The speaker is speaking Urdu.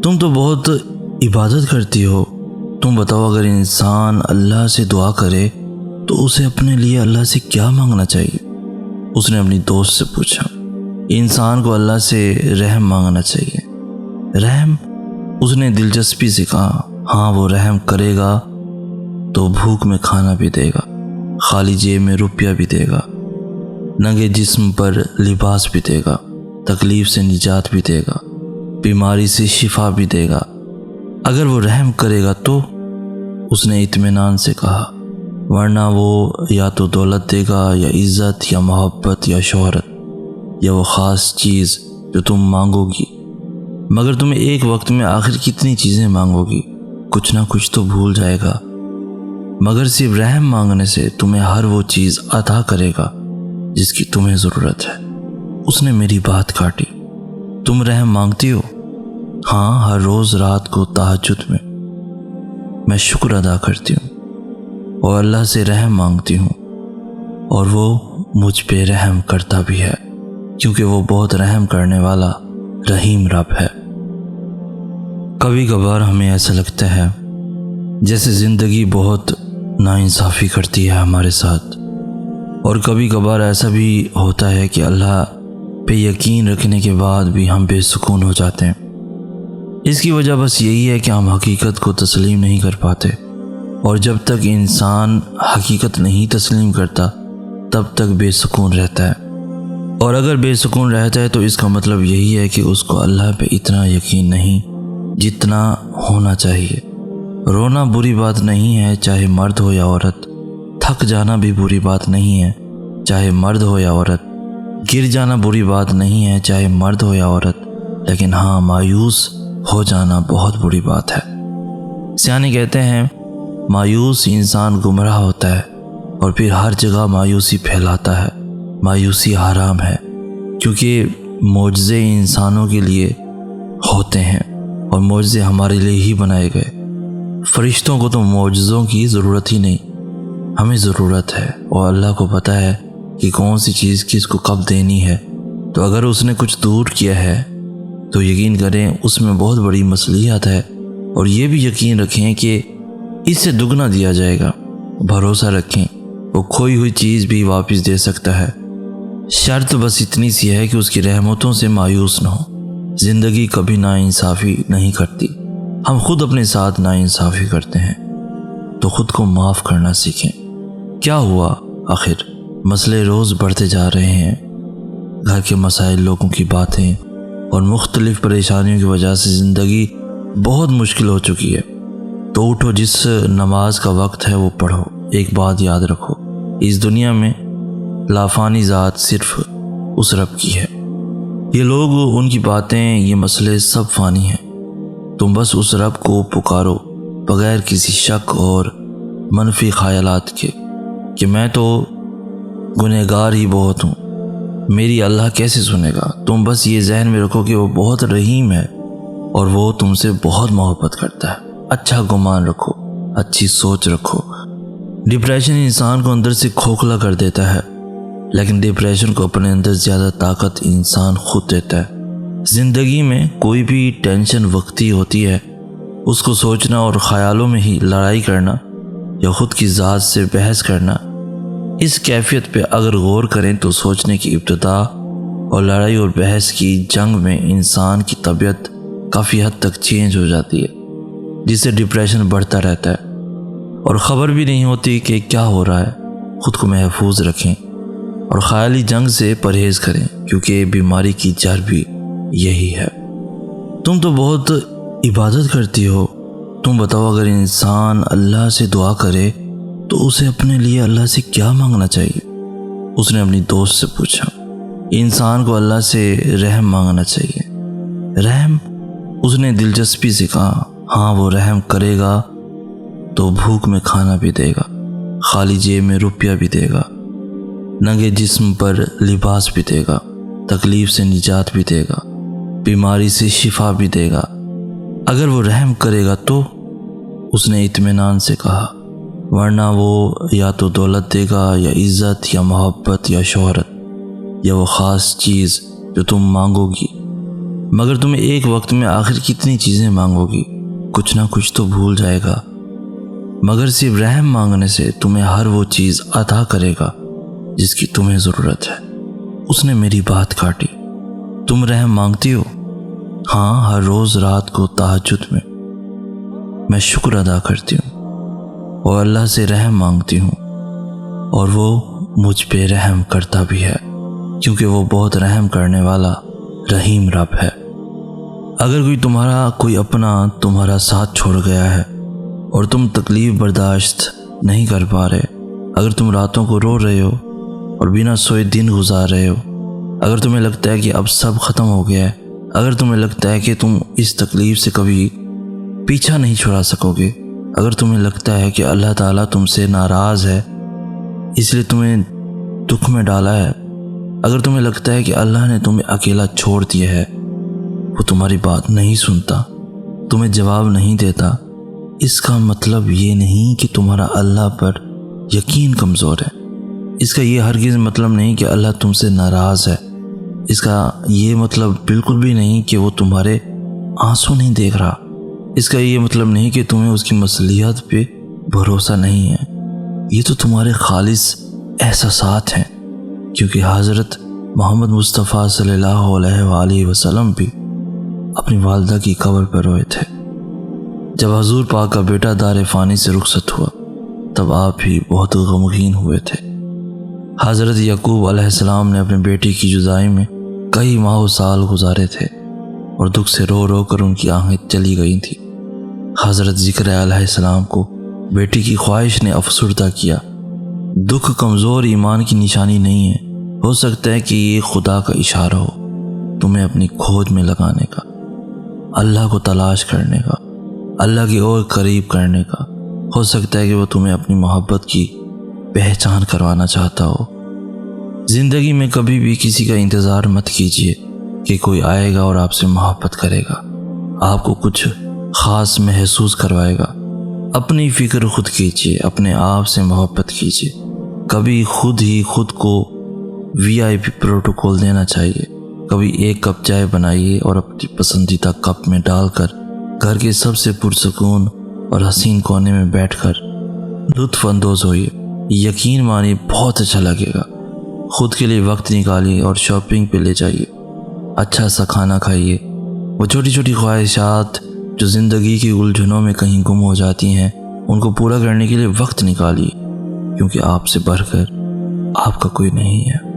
تم تو بہت عبادت کرتی ہو، تم بتاؤ اگر انسان اللہ سے دعا کرے تو اسے اپنے لیے اللہ سے کیا مانگنا چاہیے؟ اس نے اپنی دوست سے پوچھا۔ انسان کو اللہ سے رحم مانگنا چاہیے۔ رحم؟ اس نے دلچسپی سے کہا، ہاں وہ رحم کرے گا تو بھوک میں کھانا بھی دے گا، خالی جیب میں روپیہ بھی دے گا، ننگے جسم پر لباس بھی دے گا، تکلیف سے نجات بھی دے گا، بیماری سے شفا بھی دے گا۔ اگر وہ رحم کرے گا تو؟ اس نے اطمینان سے کہا، ورنہ وہ یا تو دولت دے گا یا عزت یا محبت یا شہرت یا وہ خاص چیز جو تم مانگو گی۔ مگر تم ایک وقت میں آخر کتنی چیزیں مانگو گی، کچھ نہ کچھ تو بھول جائے گا۔ مگر صرف رحم مانگنے سے تمہیں ہر وہ چیز عطا کرے گا جس کی تمہیں ضرورت ہے۔ اس نے میری بات کاٹی۔ تم رحم مانگتی ہو؟ ہاں، ہر روز رات کو تہجد میں شکر ادا کرتی ہوں اور اللہ سے رحم مانگتی ہوں، اور وہ مجھ پہ رحم کرتا بھی ہے، کیونکہ وہ بہت رحم کرنے والا رحیم رب ہے۔ کبھی کبھار ہمیں ایسا لگتا ہے جیسے زندگی بہت ناانصافی کرتی ہے ہمارے ساتھ، اور کبھی کبھار ایسا بھی ہوتا ہے کہ اللہ پہ یقین رکھنے کے بعد بھی ہم بے سکون ہو جاتے ہیں۔ اس کی وجہ بس یہی ہے کہ ہم حقیقت کو تسلیم نہیں کر پاتے، اور جب تک انسان حقیقت نہیں تسلیم کرتا تب تک بے سکون رہتا ہے، اور اگر بے سکون رہتا ہے تو اس کا مطلب یہی ہے کہ اس کو اللہ پہ اتنا یقین نہیں جتنا ہونا چاہیے۔ رونا بری بات نہیں ہے، چاہے مرد ہو یا عورت۔ تھک جانا بھی بری بات نہیں ہے، چاہے مرد ہو یا عورت۔ گر جانا بری بات نہیں ہے، چاہے مرد ہو یا عورت۔ لیکن ہاں، مایوس ہو جانا بہت بری بات ہے۔ سیانے کہتے ہیں مایوس انسان گمراہ ہوتا ہے اور پھر ہر جگہ مایوسی پھیلاتا ہے۔ مایوسی حرام ہے، کیونکہ معجزے انسانوں کے لیے ہوتے ہیں اور معجزے ہمارے لیے ہی بنائے گئے۔ فرشتوں کو تو معجزوں کی ضرورت ہی نہیں، ہمیں ضرورت ہے، اور اللہ کو پتہ ہے کہ کون سی چیز کس کو کب دینی ہے۔ تو اگر اس نے کچھ دور کیا ہے تو یقین کریں اس میں بہت بڑی مصلحت ہے، اور یہ بھی یقین رکھیں کہ اس سے دگنا دیا جائے گا۔ بھروسہ رکھیں وہ کھوئی ہوئی چیز بھی واپس دے سکتا ہے۔ شرط بس اتنی سی ہے کہ اس کی رحمتوں سے مایوس نہ ہو۔ زندگی کبھی ناانصافی نہیں کرتی، ہم خود اپنے ساتھ ناانصافی کرتے ہیں، تو خود کو معاف کرنا سیکھیں۔ کیا ہوا آخر؟ مسئلے روز بڑھتے جا رہے ہیں، گھر کے مسائل، لوگوں کی باتیں اور مختلف پریشانیوں کی وجہ سے زندگی بہت مشکل ہو چکی ہے۔ تو اٹھو، جس نماز کا وقت ہے وہ پڑھو۔ ایک بات یاد رکھو، اس دنیا میں لافانی ذات صرف اس رب کی ہے۔ یہ لوگ، ان کی باتیں، یہ مسئلے سب فانی ہیں۔ تم بس اس رب کو پکارو بغیر کسی شک اور منفی خیالات کے کہ میں تو گنہگار ہی بہت ہوں، میری اللہ کیسے سنے گا۔ تم بس یہ ذہن میں رکھو کہ وہ بہت رحیم ہے اور وہ تم سے بہت محبت کرتا ہے۔ اچھا گمان رکھو، اچھی سوچ رکھو۔ ڈپریشن انسان کو اندر سے کھوکھلا کر دیتا ہے، لیکن ڈپریشن کو اپنے اندر زیادہ طاقت انسان خود دیتا ہے۔ زندگی میں کوئی بھی ٹینشن وقتی ہوتی ہے، اس کو سوچنا اور خیالوں میں ہی لڑائی کرنا یا خود کی ذات سے بحث کرنا، اس کیفیت پہ اگر غور کریں تو سوچنے کی ابتدا اور لڑائی اور بحث کی جنگ میں انسان کی طبیعت کافی حد تک چینج ہو جاتی ہے، جس سے ڈپریشن بڑھتا رہتا ہے اور خبر بھی نہیں ہوتی کہ کیا ہو رہا ہے۔ خود کو محفوظ رکھیں اور خیالی جنگ سے پرہیز کریں، کیونکہ بیماری کی جڑ بھی یہی ہے۔ تم تو بہت عبادت کرتی ہو، تم بتاؤ اگر انسان اللہ سے دعا کرے تو اسے اپنے لیے اللہ سے کیا مانگنا چاہیے؟ اس نے اپنی دوست سے پوچھا۔ انسان کو اللہ سے رحم مانگنا چاہیے۔ رحم؟ اس نے دلچسپی سے کہا، ہاں وہ رحم کرے گا تو بھوک میں کھانا بھی دے گا، خالی جیب میں روپیہ بھی دے گا، ننگے جسم پر لباس بھی دے گا، تکلیف سے نجات بھی دے گا، بیماری سے شفا بھی دے گا۔ اگر وہ رحم کرے گا تو؟ اس نے اطمینان سے کہا، ورنہ وہ یا تو دولت دے گا یا عزت یا محبت یا شہرت یا وہ خاص چیز جو تم مانگو گی۔ مگر تم ایک وقت میں آخر کتنی چیزیں مانگو گی، کچھ نہ کچھ تو بھول جائے گا، مگر صرف رحم مانگنے سے تمہیں ہر وہ چیز عطا کرے گا جس کی تمہیں ضرورت ہے۔ اس نے میری بات کاٹی۔ تم رحم مانگتی ہو؟ ہاں، ہر روز رات کو تہجد میں شکر ادا کرتی ہوں اور اللہ سے رحم مانگتی ہوں، اور وہ مجھ پہ رحم کرتا بھی ہے، کیونکہ وہ بہت رحم کرنے والا رحیم رب ہے۔ اگر کوئی اپنا تمہارا ساتھ چھوڑ گیا ہے اور تم تکلیف برداشت نہیں کر پا رہے، اگر تم راتوں کو رو رہے ہو اور بنا سوئے دن گزار رہے ہو، اگر تمہیں لگتا ہے کہ اب سب ختم ہو گیا ہے، اگر تمہیں لگتا ہے کہ تم اس تکلیف سے کبھی پیچھا نہیں چھڑا سکو گے، اگر تمہیں لگتا ہے کہ اللہ تعالیٰ تم سے ناراض ہے اس لیے تمہیں دکھ میں ڈالا ہے، اگر تمہیں لگتا ہے کہ اللہ نے تمہیں اکیلا چھوڑ دیا ہے، وہ تمہاری بات نہیں سنتا، تمہیں جواب نہیں دیتا، اس کا مطلب یہ نہیں کہ تمہارا اللہ پر یقین کمزور ہے۔ اس کا یہ ہرگز مطلب نہیں کہ اللہ تم سے ناراض ہے۔ اس کا یہ مطلب بالکل بھی نہیں کہ وہ تمہارے آنسو نہیں دیکھ رہا۔ اس کا یہ مطلب نہیں کہ تمہیں اس کی مصلحت پہ بھروسہ نہیں ہے۔ یہ تو تمہارے خالص احساسات ہیں، کیونکہ حضرت محمد مصطفیٰ صلی اللہ علیہ وآلہ وسلم بھی اپنی والدہ کی قبر پر روئے تھے۔ جب حضور پاک کا بیٹا دار فانی سے رخصت ہوا تب آپ بھی بہت غمگین ہوئے تھے۔ حضرت یعقوب علیہ السلام نے اپنے بیٹی کی جدائی میں کئی ماہ و سال گزارے تھے اور دکھ سے رو رو کر ان کی آنکھیں چلی گئی تھیں۔ حضرت زکریا علیہ السلام کو بیٹی کی خواہش نے افسردہ کیا۔ دکھ کمزور ایمان کی نشانی نہیں ہے، ہو سکتا ہے کہ یہ خدا کا اشارہ ہو تمہیں اپنی کھوج میں لگانے کا، اللہ کو تلاش کرنے کا، اللہ کی اور قریب کرنے کا۔ ہو سکتا ہے کہ وہ تمہیں اپنی محبت کی پہچان کروانا چاہتا ہو۔ زندگی میں کبھی بھی کسی کا انتظار مت کیجیے کہ کوئی آئے گا اور آپ سے محبت کرے گا، آپ کو کچھ خاص محسوس کروائے گا۔ اپنی فکر خود کیجیے، اپنے آپ سے محبت کیجیے۔ کبھی خود کو VIP پروٹوکول دینا چاہیے۔ کبھی ایک کپ چائے بنائیے اور اپنی پسندیدہ کپ میں ڈال کر گھر کے سب سے پرسکون اور حسین کونے میں بیٹھ کر لطف اندوز ہوئیے۔ یقین مانیے بہت اچھا لگے گا۔ خود کے لیے وقت نکالیے اور شاپنگ پہ لے جائیے، اچھا سا کھانا کھائیے۔ وہ چھوٹی چھوٹی خواہشات جو زندگی کی الجھنوں میں کہیں گم ہو جاتی ہیں، ان کو پورا کرنے کے لیے وقت نکالیے، کیونکہ آپ سے بڑھ کر آپ کا کوئی نہیں ہے۔